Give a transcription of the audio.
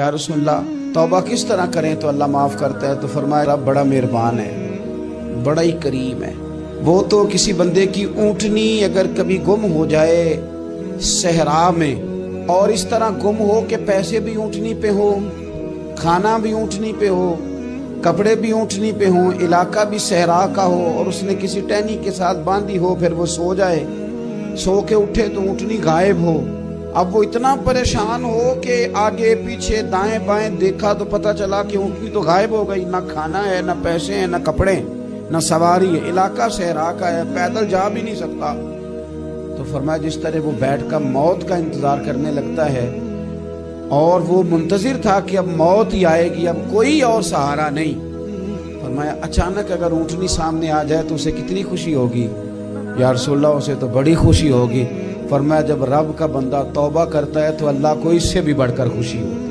या रसूलल्लाह तौबा किस तरह करें तो अल्लाह माफ़ करता है? तो फरमाया रब बड़ा मेहरबान है, बड़ा ही करीम है। वो तो किसी बंदे की ऊँटनी अगर कभी गुम हो जाए सहरा में, और इस तरह गुम हो कि पैसे भी ऊँटनी पे हो, खाना भी ऊँटनी पे हो, कपड़े भी ऊँटनी पे हो, इलाका भी सहरा का हो, और उसने किसी टहनी के साथ बांधी हो, फिर वो सो जाए, सो के उठे तो ऊँटनी गायब हो। अब वो इतना परेशान हो कि आगे पीछे दाएं बाएं देखा तो पता चला कि ऊँटनी तो गायब हो गई, ना खाना है, ना पैसे हैं, ना कपड़े, ना सवारी है, इलाका सहरा का है, पैदल जा भी नहीं सकता। तो फरमाया जिस तरह वो बैठ कर मौत का इंतज़ार करने लगता है, और वो मुंतज़िर था कि अब मौत ही आएगी, अब कोई और सहारा नहीं। फरमाया अचानक अगर ऊँटनी सामने आ जाए तो उसे कितनी खुशी होगी? या रसूलल्लाह उसे तो बड़ी खुशी होगी। फरमाया जब रब का बंदा तौबा करता है तो अल्लाह को इससे भी बढ़कर खुशी होती है।